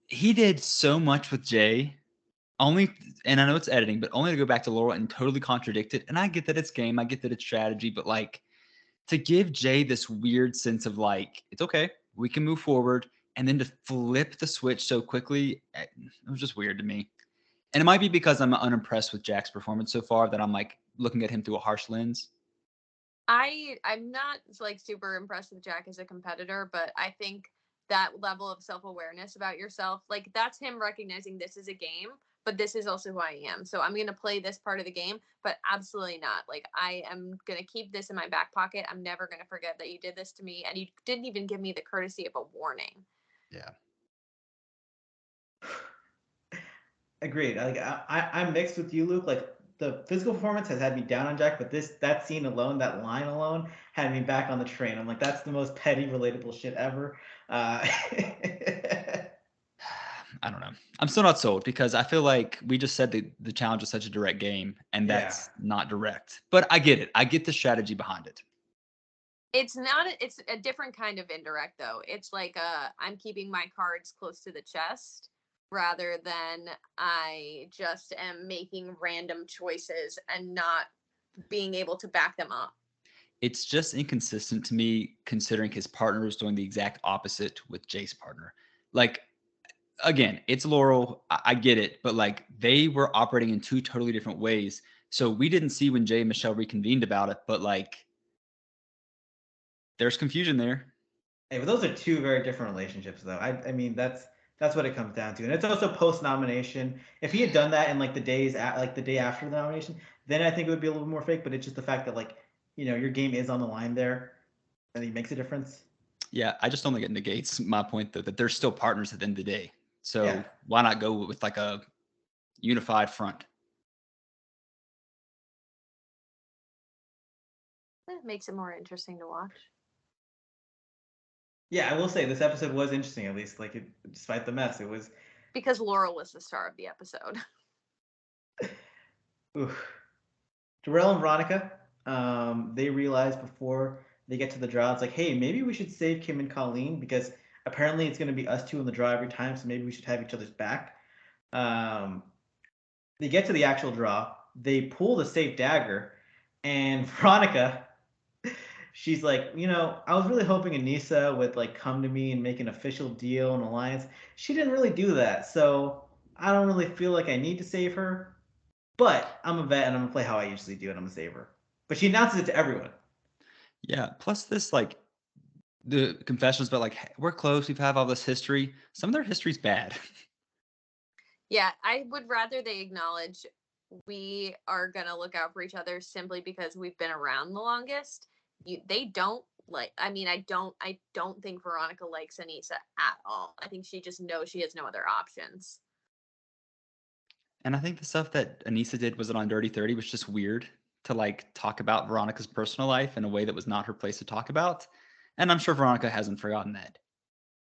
he did so much with Jay. Only, and I know it's editing, but only to go back to Laurel and totally contradict it. And I get that it's game. I get that it's strategy. But like to give Jay this weird sense of like, it's okay. We can move forward. And then to flip the switch so quickly, it was just weird to me. And it might be because I'm unimpressed with Jack's performance so far that I'm like looking at him through a harsh lens. I'm not like super impressed with Jack as a competitor, but I think that level of self-awareness about yourself, like that's him recognizing this is a game, but this is also who I am. So I'm going to play this part of the game, but absolutely not. Like I am going to keep this in my back pocket. I'm never going to forget that you did this to me and you didn't even give me the courtesy of a warning. Yeah. Agreed. Like I'm mixed with you, Luke. Like the physical performance has had me down on Jack, but that scene alone, that line alone, had me back on the train. I'm like, that's the most petty, relatable shit ever. I don't know. I'm still not sold because I feel like we just said the challenge is such a direct game, and Yeah. that's not direct. But I get it. I get the strategy behind it. It's not, it's a different kind of indirect though. It's like I'm keeping my cards close to the chest rather than I just am making random choices and not being able to back them up. It's just inconsistent to me considering his partner is doing the exact opposite with Jay's partner. Like, again, it's Laurel. I get it, but like they were operating in two totally different ways. So we didn't see when Jay and Michele reconvened about it, but like there's confusion there. Hey, but those are two very different relationships, though. I mean, that's what it comes down to, and it's also post nomination. If he had done that in like like the day after the nomination, then I think it would be a little more fake. But it's just the fact that like your game is on the line there, and it makes a difference. Yeah, I just don't think it negates my point though that they're still partners at the end of the day. Yeah. So why not go with like a unified front? It makes it more interesting to watch. Yeah, I will say this episode was interesting, at least despite the mess, it was. Because Laurel was the star of the episode. Oof. Darrell and Veronica, they realize before they get to the draw, it's like, hey, maybe we should save Kim and Colleen because apparently it's going to be us two on the draw every time, so maybe we should have each other's back. Um, they get to the actual draw, they pull the safe dagger, and Veronica, she's like, I was really hoping Anissa would like come to me and make an official deal and alliance. She didn't really do that, so I don't really feel like I need to save her. But I'm a vet and I'm gonna play how I usually do, and I'm gonna save her. But she announces it to everyone. Yeah. Plus this like the confessions about like, "Hey, we're close, we've had all this history." Some of their history's bad. Yeah, I would rather they acknowledge we are gonna look out for each other simply because we've been around the longest. They don't like. I mean, I don't think Veronica likes Anissa at all. I think she just knows she has no other options. And I think the stuff that Anissa did was it on Dirty 30 was just weird to like talk about Veronica's personal life in a way that was not her place to talk about. And I'm sure Veronica hasn't forgotten that.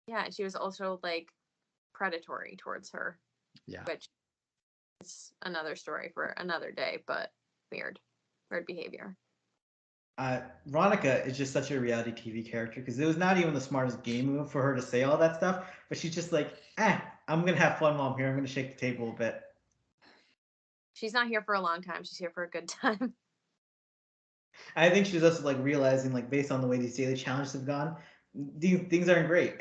Yeah, she was also like predatory towards her, Yeah. which is another story for another day. But weird behavior. Veronica is just such a reality TV character because it was not even the smartest game move for her to say all that stuff, but she's just like, I'm gonna have fun while I'm here. I'm gonna shake the table a bit. She's not here for a long time. She's here for a good time. I think she was also like realizing, like, based on the way these daily challenges have gone, these things aren't great.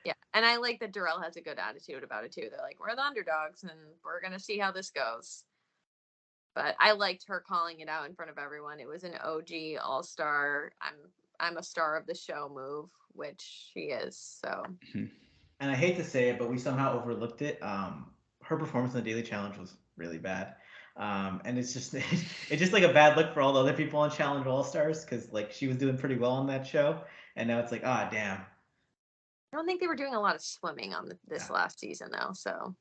Yeah, and I like that Darrell has a good attitude about it too. They're like, we're the underdogs, and we're gonna see how this goes. But I liked her calling it out in front of everyone. It was an OG All Star. I'm a star of the show move, which she is. So Mhm. And I hate to say it, but we somehow overlooked it. Her performance in the daily challenge was really bad. And it's just it's just like a bad look for all the other people on Challenge All Stars because like she was doing pretty well on that show, and now it's like, damn. I don't think they were doing a lot of swimming on this Yeah. last season though. So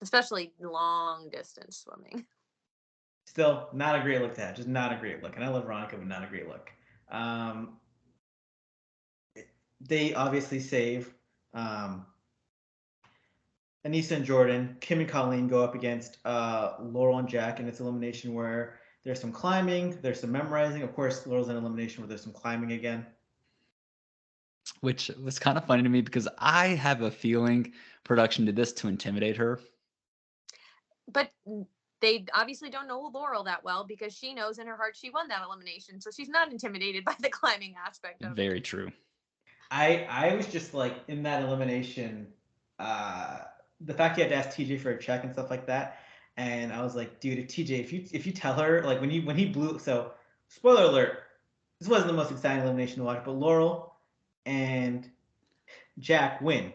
especially long distance swimming. Still not a great look to have, just not a great look. And I love Veronica, but not a great look. Um, they obviously save um, Anissa and Jordan. Kim and Colleen go up against Laurel and Jack, and it's elimination where there's some climbing, there's some memorizing. Of course, Laurel's in elimination where there's some climbing again. Which was kind of funny to me because I have a feeling production did this to intimidate her. But they obviously don't know Laurel that well because she knows in her heart she won that elimination. So she's not intimidated by the climbing aspect of it. Very true. I was just like in that elimination, uh, the fact you had to ask TJ for a check and stuff like that, and I was like, dude, if TJ, if you tell her like when he blew, so spoiler alert, this wasn't the most exciting elimination to watch, but Laurel and Jack win.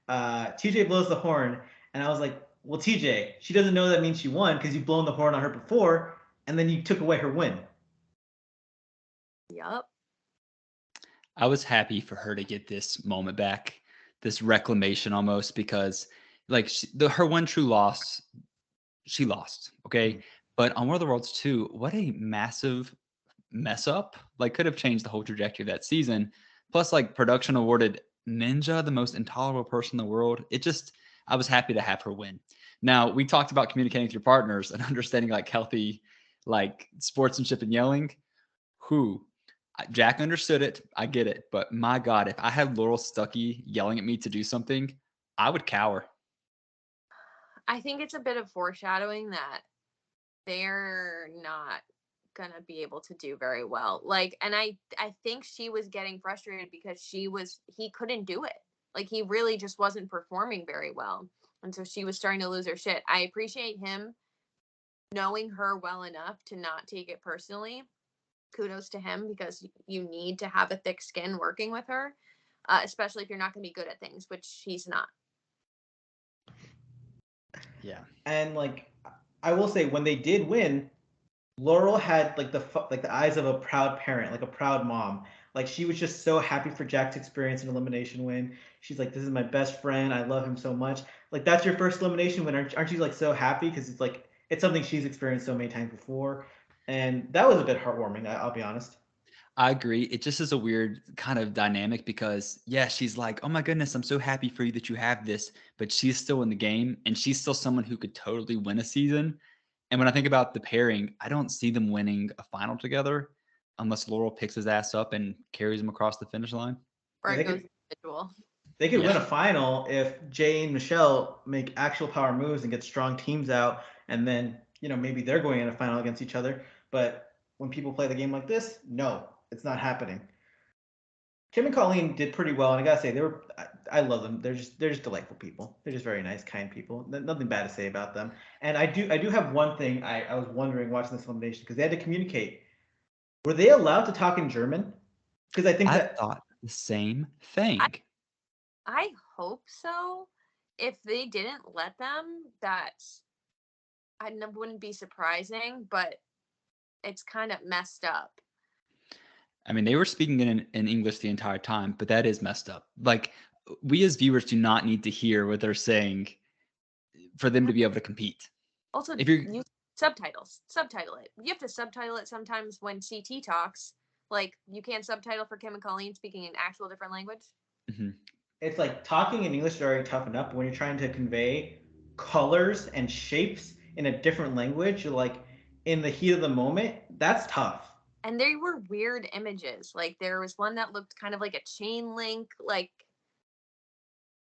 TJ blows the horn, and I was like, well, TJ, she doesn't know that means she won because you've blown the horn on her before, and then you took away her win. Yup. I was happy for her to get this moment back, this reclamation almost, because like her one true loss, she lost. Okay. Mhm. But on War of the Worlds 2, what a massive mess up. Like, could have changed the whole trajectory of that season. Plus, like, production awarded Ninja the most intolerable person in the world. I was happy to have her win. Now, we talked about communicating with your partners and understanding like healthy, like sportsmanship and yelling. Who? Jack understood it. I get it. But my God, if I had Laurel Stuckey yelling at me to do something, I would cower. I think it's a bit of foreshadowing that they're not gonna be able to do very well. Like, and I think she was getting frustrated because he couldn't do it. Like he really just wasn't performing very well. And so she was starting to lose her shit. I appreciate him knowing her well enough to not take it personally. Kudos to him because you need to have a thick skin working with her, especially if you're not going to be good at things, which he's not. Yeah. And like, I will say, when they did win, Laurel had like the eyes of a proud parent, like a proud mom. Like she was just so happy for Jack's experience and elimination win. She's like, "This is my best friend. I love him so much." Like that's your first elimination win. Aren't you like so happy because it's like it's something she's experienced so many times before, and that was a bit heartwarming. I'll be honest. I agree. It just is a weird kind of dynamic because, yeah, she's like, oh my goodness, I'm so happy for you that you have this, but she's still in the game and she's still someone who could totally win a season. And when I think about the pairing, I don't see them winning a final together unless Laurel picks his ass up and carries him across the finish line. Or Yeah, it goes individual. they could Yeah. win a final if Jay and Michele make actual power moves and get strong teams out, and then maybe they're going in a final against each other. But when people play the game like this, no, it's not happening. Kim and Colleen did pretty well, and I gotta say they were. I love them. They're just delightful people. They're just very nice, kind people. Nothing bad to say about them. And I do have one thing I was wondering watching this elimination because they had to communicate. Were they allowed to talk in German? Because I think I that thought the same thing. I hope so. If they didn't let them, wouldn't be surprising, but it's kind of messed up. I mean, they were speaking in English the entire time, but that is messed up. Like, we as viewers do not need to hear what they're saying for them to be able to compete. Also, If you're use subtitle it. You have to subtitle it sometimes when CT talks. Like, you can't subtitle for Kim and Colleen speaking an actual different language. Mhm. it's like talking in English is already tough enough, but when you're trying to convey colors and shapes in a different language, you're like in the heat of the moment, that's tough. And they were weird images. Like, there was one that looked kind of like a chain link. Like,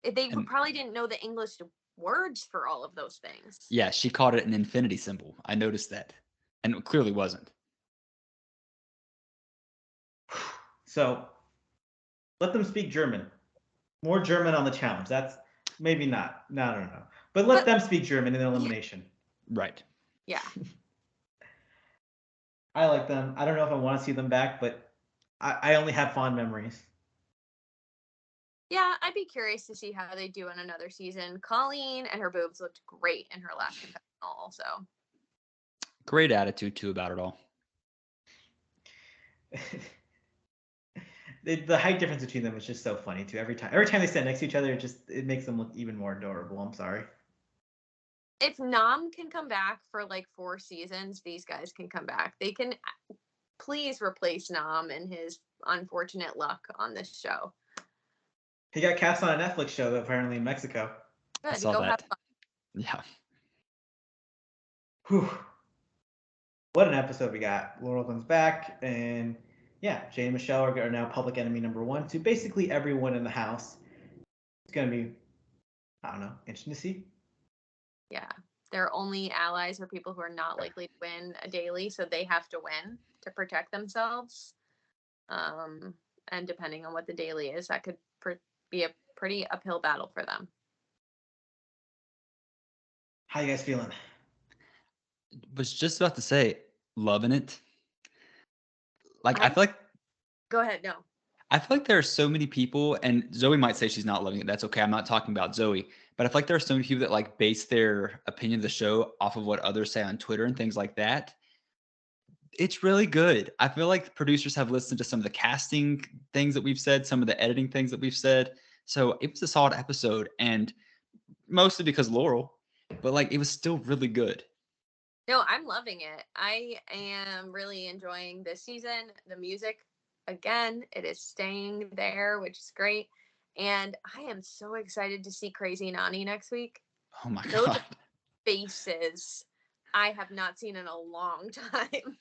they And probably didn't know the English words for all of those things. yeah, she called it an infinity symbol. I noticed that. And it clearly wasn't. So let them speak German. More German on the challenge. That's maybe not. No. But let them speak German in elimination. Right. Yeah. I like them. I don't know if I want to see them back, but I only have fond memories. Yeah, I'd be curious to see how they do in another season. Colleen and her boobs looked great in her last confessional also. Great attitude, too, about it all. The height difference between them is just so funny too. Every time they stand next to each other, it makes them look even more adorable. I'm sorry. If Nam can come back for like 4 seasons, these guys can come back. They can please replace Nam and his unfortunate luck on this show. He got cast on a Netflix show apparently in Mexico. I Good, saw go have that. fun. Yeah. Whew. What an episode we got. Laurel comes back, and yeah, Jay and Michele are now public enemy number 1 to basically everyone in the house. It's gonna be, I don't know, interesting to see. Yeah. Their only allies are people who are not likely to win a daily, so they have to win to protect themselves. And depending on what the daily is, that could be a pretty uphill battle for them. How you guys feeling? Was just about to say, loving it. Like, I feel like Go ahead. No. I feel like there are so many people, and Zoe might say she's not loving it. That's okay. I'm not talking about Zoe, but I feel like there are so many people that like base their opinion of the show off of what others say on Twitter and things like that. It's really good. I feel like producers have listened to some of the casting things that we've said, some of the editing things that we've said. So it was a solid episode, and mostly because Laurel, but like it was still really good. No, I'm loving it. I am really enjoying this season. The music, again, it is staying there, which is great. And I am so excited to see Crazy Nani next week. Oh my Those god. faces I have not seen in a long time.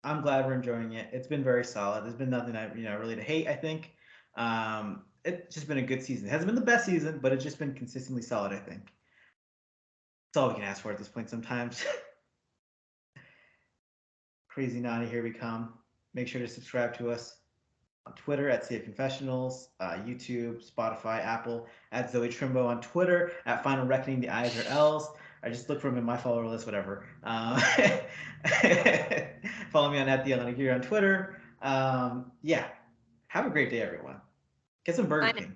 I'm glad we're enjoying it. It's been very solid. There's been nothing I really to hate. I think it's just been a good season. It hasn't been the best season, but it's just been consistently solid. I think that's all we can ask for at this point. Sometimes. Crazy Naughty, here we come. Make sure to subscribe to us on Twitter at CF Confessionals, YouTube, Spotify, Apple, at Zoe Trimbo on Twitter, at Final Reckoning, the I's or L's. I just look for him in my follower list, whatever. Follow me on at the Allan here on Twitter. Yeah, have a great day, everyone. Get some Burger King.